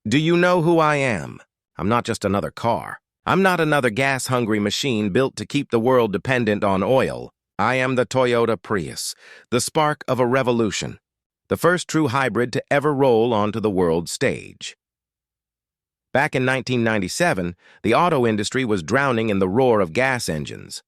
Do you know who I am? I'm not just another car. I'm not another gas-hungry machine built to keep the world dependent on oil. I am the Toyota Prius, the spark of a revolution, the first true hybrid to ever roll onto the world stage. Back in 1997, the auto industry was drowning in the roar of gas engines.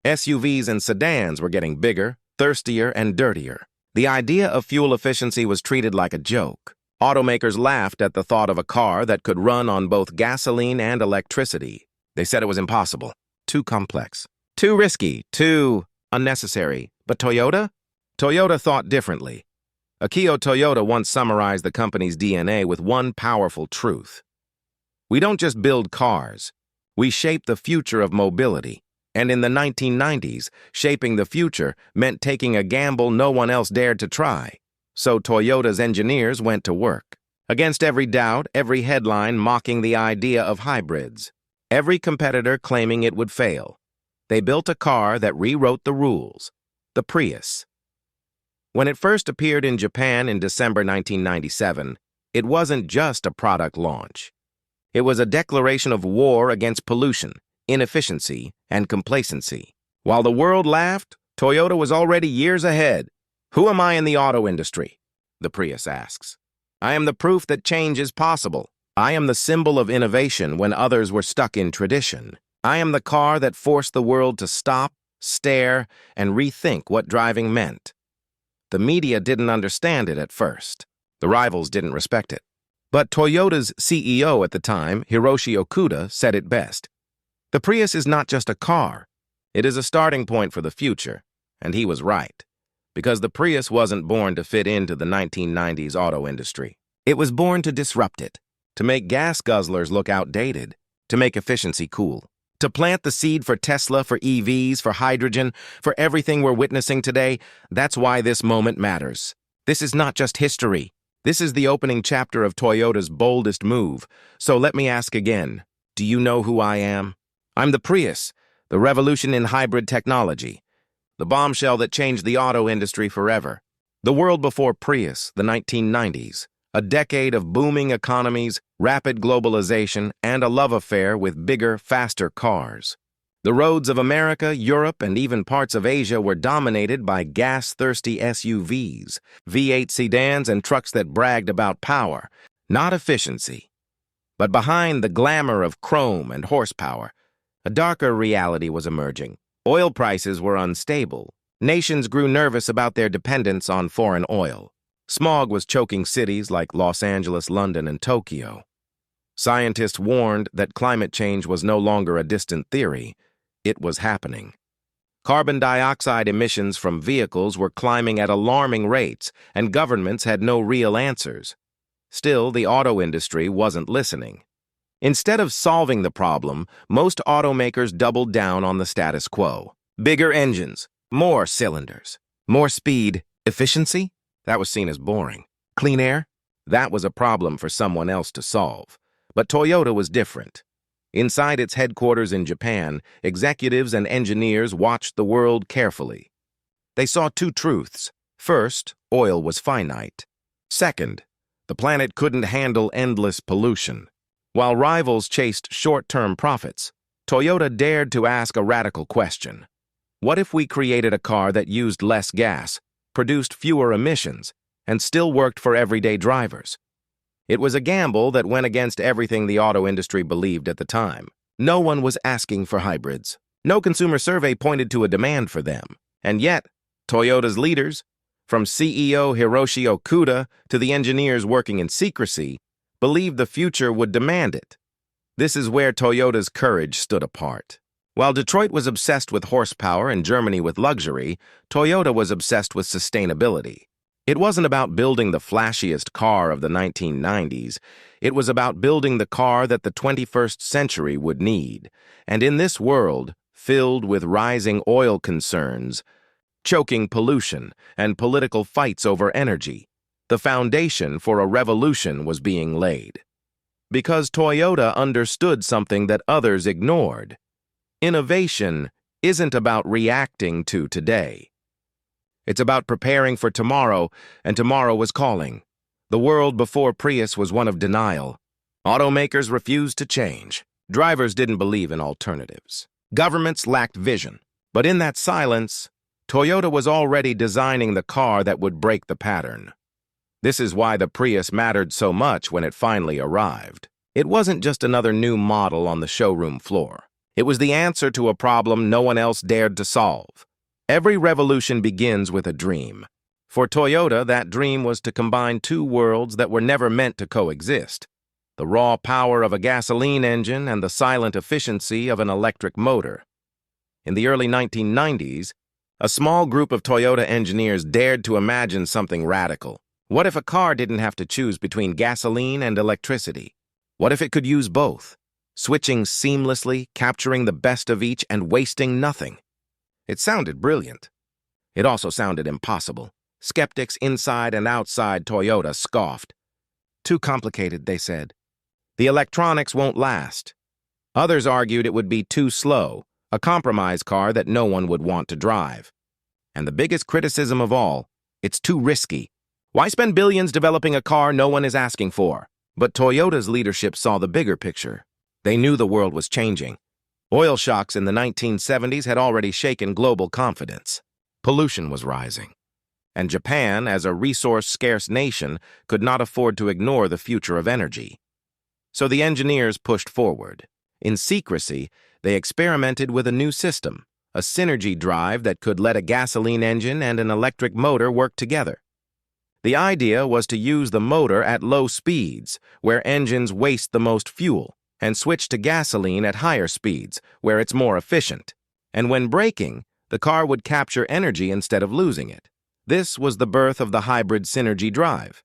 SUVs and sedans were getting bigger, thirstier, and dirtier. The idea of fuel efficiency was treated like a joke. Automakers laughed at the thought of a car that could run on both gasoline and electricity. They said it was impossible, too complex, too risky, too unnecessary. But Toyota? Toyota thought differently. Akio Toyoda once summarized the company's DNA with one powerful truth. We don't just build cars, we shape the future of mobility. And in the 1990s, shaping the future meant taking a gamble no one else dared to try. So Toyota's engineers went to work. Against every doubt, every headline mocking the idea of hybrids. Every competitor claiming it would fail. They built a car that rewrote the rules. The Prius. When it first appeared in Japan in December 1997, it wasn't just a product launch. It was a declaration of war against pollution, inefficiency, and complacency. While the world laughed, Toyota was already years ahead. Who am I in the auto industry? The Prius asks. I am the proof that change is possible. I am the symbol of innovation when others were stuck in tradition. I am the car that forced the world to stop, stare, and rethink what driving meant. The media didn't understand it at first. The rivals didn't respect it. But Toyota's CEO at the time, Hiroshi Okuda, said it best. The Prius is not just a car. It is a starting point for the future. And he was right. Because the Prius wasn't born to fit into the 1990s auto industry. It was born to disrupt it, to make gas guzzlers look outdated, to make efficiency cool, to plant the seed for Tesla, for EVs, for hydrogen, for everything we're witnessing today. That's why this moment matters. This is not just history. This is the opening chapter of Toyota's boldest move. So let me ask again, do you know who I am? I'm the Prius, the revolution in hybrid technology. The bombshell that changed the auto industry forever. The world before Prius, the 1990s, a decade of booming economies, rapid globalization, and a love affair with bigger, faster cars. The roads of America, Europe, and even parts of Asia were dominated by gas-thirsty SUVs, V8 sedans, and trucks that bragged about power, not efficiency. But behind the glamour of chrome and horsepower, a darker reality was emerging. Oil prices were unstable. Nations grew nervous about their dependence on foreign oil. Smog was choking cities like Los Angeles, London, and Tokyo. Scientists warned that climate change was no longer a distant theory. It was happening. Carbon dioxide emissions from vehicles were climbing at alarming rates, and governments had no real answers. Still, the auto industry wasn't listening. Instead of solving the problem, most automakers doubled down on the status quo. Bigger engines, more cylinders, more speed, efficiency? That was seen as boring. Clean air? That was a problem for someone else to solve. But Toyota was different. Inside its headquarters in Japan, executives and engineers watched the world carefully. They saw two truths. First, oil was finite. Second, the planet couldn't handle endless pollution. While rivals chased short-term profits, Toyota dared to ask a radical question. What if we created a car that used less gas, produced fewer emissions, and still worked for everyday drivers? It was a gamble that went against everything the auto industry believed at the time. No one was asking for hybrids. No consumer survey pointed to a demand for them. And yet, Toyota's leaders, from CEO Hiroshi Okuda to the engineers working in secrecy, believed the future would demand it. This is where Toyota's courage stood apart. While Detroit was obsessed with horsepower and Germany with luxury, Toyota was obsessed with sustainability. It wasn't about building the flashiest car of the 1990s. It was about building the car that the 21st century would need. And in this world, filled with rising oil concerns, choking pollution, and political fights over energy, the foundation for a revolution was being laid. Because Toyota understood something that others ignored. Innovation isn't about reacting to today. It's about preparing for tomorrow, and tomorrow was calling. The world before Prius was one of denial. Automakers refused to change. Drivers didn't believe in alternatives. Governments lacked vision. But in that silence, Toyota was already designing the car that would break the pattern. This is why the Prius mattered so much when it finally arrived. It wasn't just another new model on the showroom floor. It was the answer to a problem no one else dared to solve. Every revolution begins with a dream. For Toyota, that dream was to combine two worlds that were never meant to coexist: the raw power of a gasoline engine and the silent efficiency of an electric motor. In the early 1990s, a small group of Toyota engineers dared to imagine something radical. What if a car didn't have to choose between gasoline and electricity? What if it could use both, switching seamlessly, capturing the best of each, and wasting nothing? It sounded brilliant. It also sounded impossible. Skeptics inside and outside Toyota scoffed. Too complicated, they said. The electronics won't last. Others argued it would be too slow, a compromise car that no one would want to drive. And the biggest criticism of all, it's too risky. Why spend billions developing a car no one is asking for? But Toyota's leadership saw the bigger picture. They knew the world was changing. Oil shocks in the 1970s had already shaken global confidence. Pollution was rising. And Japan, as a resource-scarce nation, could not afford to ignore the future of energy. So the engineers pushed forward. In secrecy, they experimented with a new system, a synergy drive that could let a gasoline engine and an electric motor work together. The idea was to use the motor at low speeds, where engines waste the most fuel, and switch to gasoline at higher speeds, where it's more efficient. And when braking, the car would capture energy instead of losing it. This was the birth of the hybrid synergy drive,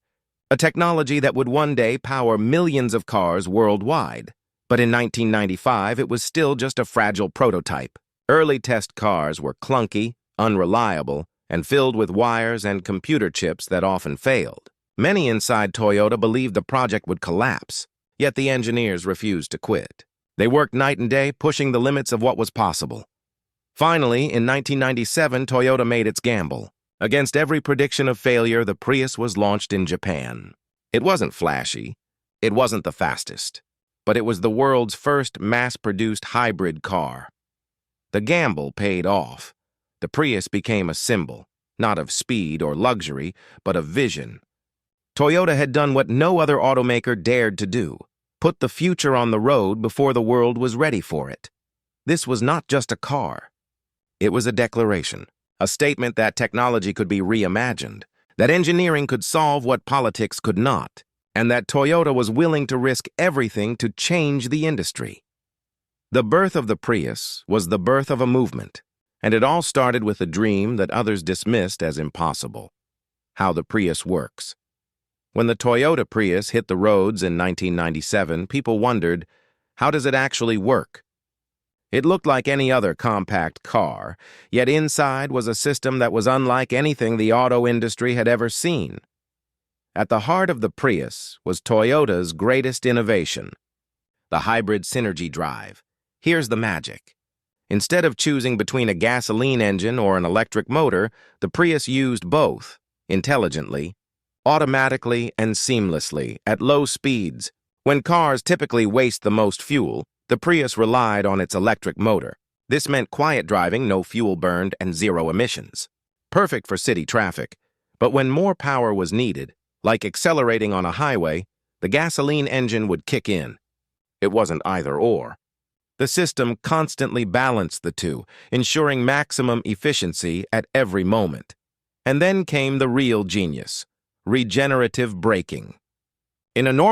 a technology that would one day power millions of cars worldwide. But in 1995, it was still just a fragile prototype. Early test cars were clunky, unreliable, and filled with wires and computer chips that often failed. Many inside Toyota believed the project would collapse, yet the engineers refused to quit. They worked night and day, pushing the limits of what was possible. Finally, in 1997, Toyota made its gamble. Against every prediction of failure, the Prius was launched in Japan. It wasn't flashy. It wasn't the fastest. But it was the world's first mass-produced hybrid car. The gamble paid off. The Prius became a symbol, not of speed or luxury, but of vision. Toyota had done what no other automaker dared to do: put the future on the road before the world was ready for it. This was not just a car. It was a declaration, a statement that technology could be reimagined, that engineering could solve what politics could not, and that Toyota was willing to risk everything to change the industry. The birth of the Prius was the birth of a movement, and it all started with a dream that others dismissed as impossible: how the Prius works. When the Toyota Prius hit the roads in 1997, people wondered, how does it actually work? It looked like any other compact car, yet inside was a system that was unlike anything the auto industry had ever seen. At the heart of the Prius was Toyota's greatest innovation: the hybrid synergy drive. Here's the magic. Instead of choosing between a gasoline engine or an electric motor, the Prius used both, intelligently, automatically, and seamlessly, at low speeds. When cars typically waste the most fuel, the Prius relied on its electric motor. This meant quiet driving, no fuel burned, and zero emissions. Perfect for city traffic. But when more power was needed, like accelerating on a highway, the gasoline engine would kick in. It wasn't either or. The system constantly balanced the two, ensuring maximum efficiency at every moment. And then came the real genius: regenerative braking. In a normal